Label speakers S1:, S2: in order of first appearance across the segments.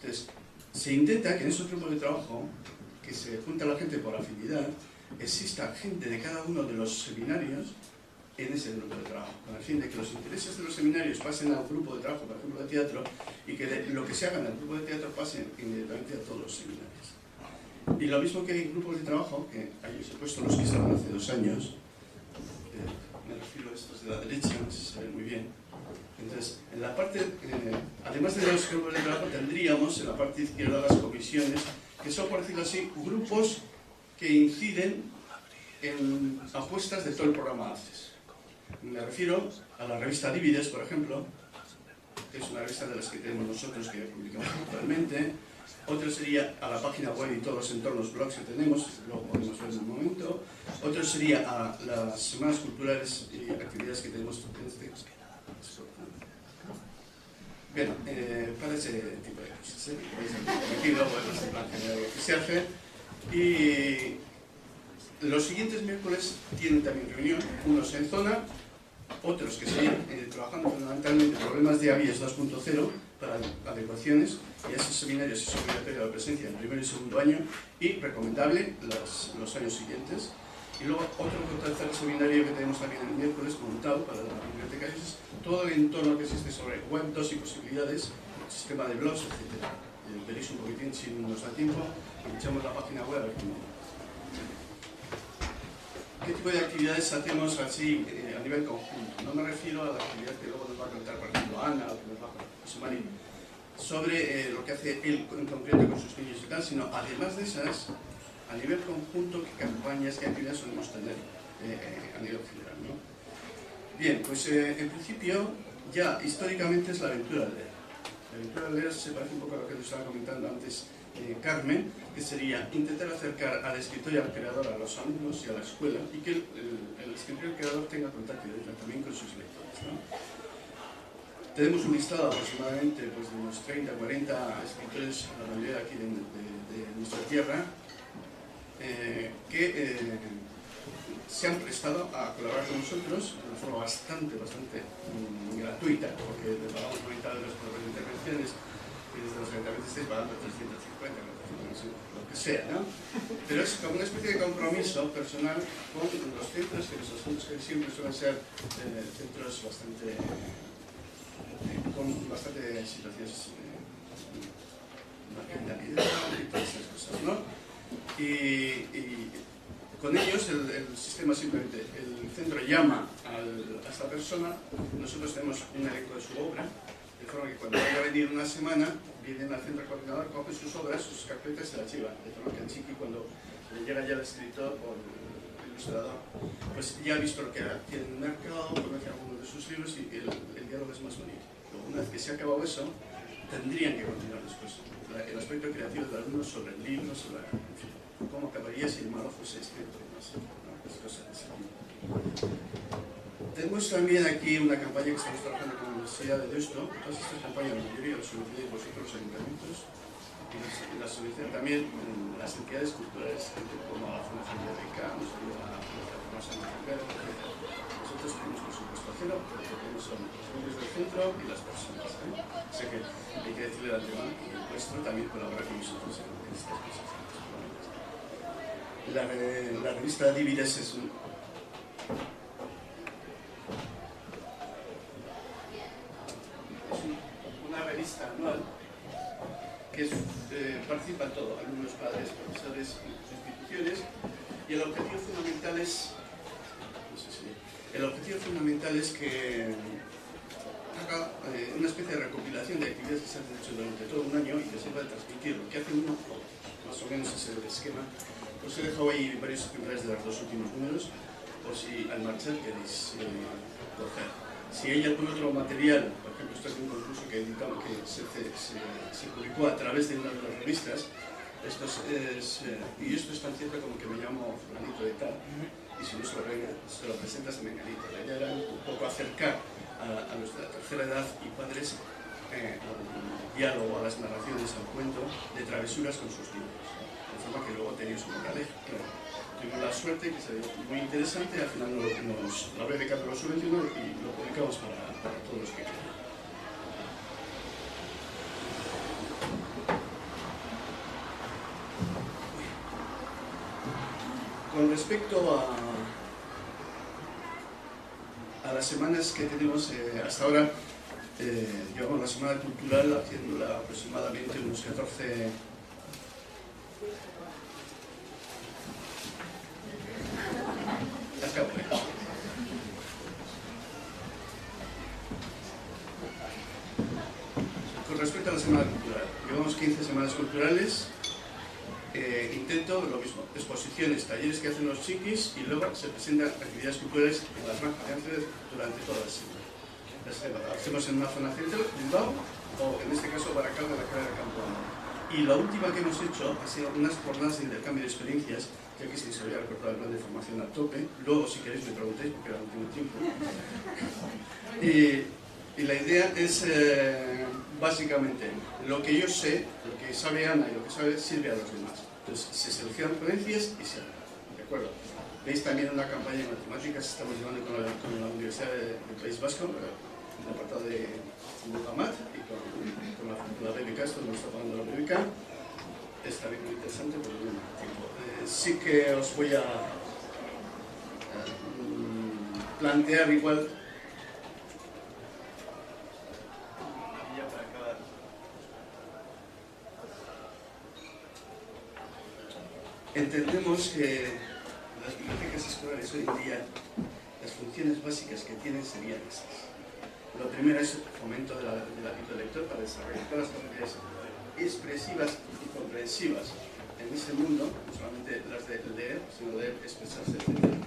S1: Entonces, se intenta que en esos grupos de trabajo, que se junta la gente por afinidad, exista gente de cada uno de los seminarios en ese grupo de trabajo, con el fin de que los intereses de los seminarios pasen al grupo de trabajo, por ejemplo, de teatro, y que lo que se haga en el grupo de teatro pase inmediatamente a todos los seminarios. Y lo mismo que hay grupos de trabajo, que ahí os he puesto los que estaban hace 2 años, me refiero a estos de la derecha, no sé si se ven muy bien. Entonces, en la parte, además de los grupos de trabajo, tendríamos en la parte izquierda las comisiones, que son, por decirlo así, grupos que inciden en apuestas de todo el programa ACES. Me refiero a la revista Divides, por ejemplo, que es una revista de las que tenemos nosotros, que publicamos actualmente. Otro sería a la página web y todos los entornos blogs que tenemos, luego podemos ver en un momento. Otro sería a las semanas culturales y actividades que tenemos en este caso. Bien, para ese tipo de cosas, aquí luego es el plan general que se hace. Y los siguientes miércoles tienen también reunión, unos en zona, otros que siguen trabajando fundamentalmente problemas de ABIES 2.0 para adecuaciones, y a esos seminarios es obligatoria la presencia en primer y segundo año, y recomendable los años siguientes. Y luego otro tercer seminario que tenemos también el miércoles montado para la biblioteca es todo el entorno que existe sobre Web 2 y posibilidades, sistema de blogs, etc. Veréis un poquitín si nos da tiempo, echamos la página web a ver cómo. ¿Qué tipo de actividades hacemos así a nivel conjunto? No me refiero a la actividad que luego nos va a contar, por ejemplo, Ana, o que nos va a contar José María, sobre lo que hace él en concreto con sus niños y tal, sino además de esas, a nivel conjunto, qué campañas, qué actividades solemos tener a nivel general, ¿no? Bien, pues en principio, ya históricamente es la aventura al leer. La aventura al leer se parece un poco a lo que nos estaba comentando antes Carmen, que sería intentar acercar al escritor y al creador a los alumnos y a la escuela, y que el escritor y el creador tenga contacto directo también con sus lectores, ¿no? Tenemos un listado aproximadamente pues, de unos 30 o 40 escritores, la mayoría aquí de nuestra tierra, que se han prestado a colaborar con nosotros de una forma bastante gratuita, porque le pagamos 90 euros por las intervenciones, y desde los ayuntamientos estáis pagando 350, lo que sea, ¿no? Pero es como una especie de compromiso personal con los centros, que los asuntos que siempre suelen ser centros con bastante situaciones de marginalidad y todas esas cosas, ¿no? Y con ellos el sistema simplemente, el centro llama a esta persona, nosotros tenemos un elenco de su obra, de forma que cuando vaya a venir una semana, vienen al centro coordinador, cogen sus obras, sus carpetas y se las llevan, de forma que el chiqui cuando le llega ya el escritor o el ilustrador, pues ya ha visto lo que tiene en el mercado, conoce algunos de sus libros y el diálogo es más bonito. Una vez que se ha acabado eso, tendrían que continuar después el aspecto creativo de algunos sobre el libro, sobre cómo acabaría si el malo fuese escrito, no sé, ¿no? Pues cosas de ese tipo. Tenemos también aquí una campaña que estamos trabajando con la Universidad de Deusto. Todas estas campañas, la mayoría las solucionáis vosotros los ayuntamientos, y las solucionan también las entidades culturales, como la Fundación de Beca, la Fundación de etc. Nosotros tenemos presupuesto cero, lo que tenemos son los medios del centro y las personas, ¿eh? O sea que hay que decirle de antemano que el nuestro también colabora con nosotros en estas cosas. La revista Divides es una revista anual que participan todos, alumnos, padres, profesores, instituciones, y el objetivo fundamental es que haga una especie de recopilación de actividades que se han hecho durante todo un año y que se pueda transmitir lo que hace uno, más o menos ese es el esquema. Os he dejado ahí varios ejemplares de los 2 últimos números, por si al marchar queréis coger. Si hay algún otro material, por ejemplo, esto es un concurso que editamos, que se publicó a través de una de las revistas, y esto es tan cierto como que me llamo fulanito de tal, y si no se lo presentas a menganito. La idea era un poco acercar a los de la tercera edad y padres al diálogo, a las narraciones, al cuento de travesuras con sus libros, de forma que luego tenéis un moraleja, claro. Tuvimos la suerte que salió muy interesante, al final la BBK lo subvencionó y lo publicamos para todos los que quieran. Con respecto a las semanas que tenemos hasta ahora, llevamos la semana cultural haciéndola aproximadamente unos 14. Acabo. Con respecto a la semana cultural, llevamos 15 semanas culturales. Intento lo mismo, exposiciones, talleres que hacen los chiquis y luego se presentan actividades culturales en las Ángeles durante toda la semana. Las hacemos en una zona central, Bilbao, o en este caso Baracaldo, de la carrera de Campo Amor. Y la última que hemos hecho ha sido unas jornadas de intercambio de experiencias, ya que se había recortado el plan de formación a tope. Luego, si queréis, me preguntéis, porque ahora no tengo tiempo. Y la idea es, básicamente, lo que yo sé, lo que sabe Ana y lo que sabe sirve a los demás. Entonces, se seleccionan ponencias y se hablan. ¿De acuerdo? Veis también una campaña de matemáticas que estamos llevando con la Universidad del País Vasco, en el apartado de Muhammad, y con la BBK, esto nos está pagando la BBK. Está bien muy interesante, pero no hay tiempo. Sí que os voy a plantear igual. Entendemos que las bibliotecas escolares hoy en día, las funciones básicas que tienen serían estas. Lo primero es el fomento del hábito lector para desarrollar todas las capacidades expresivas y comprensivas en ese mundo, no solamente las de leer, sino de expresarse, etc.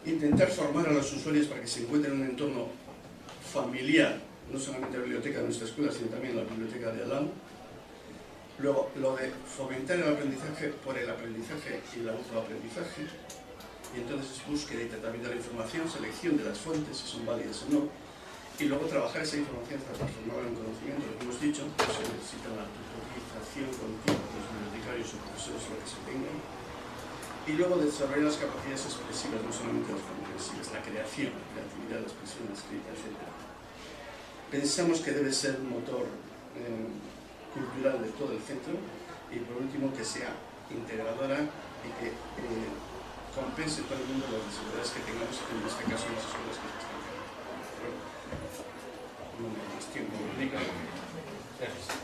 S1: Intentar formar a los usuarios para que se encuentren en un entorno familiar, no solamente la biblioteca de nuestra escuela, sino también la biblioteca de al lado. Luego, lo de fomentar el aprendizaje por el aprendizaje y el autoaprendizaje, y entonces búsqueda y tratamiento de la información, selección de las fuentes, si son válidas o no, y luego trabajar esa información para transformarla en conocimiento, lo que hemos dicho, que se necesita la tutorización continua de los bibliotecarios o profesores, lo que se tenga, y luego desarrollar las capacidades expresivas, no solamente las comprensivas, la creación, la creatividad, la expresión, la escrita, etc. Pensamos que debe ser un motor cultural de todo el centro, y por último que sea integradora y que compense todo el mundo las desigualdades que tengamos, en este caso en las escuelas que se están creando. No me más tiempo, única. Gracias.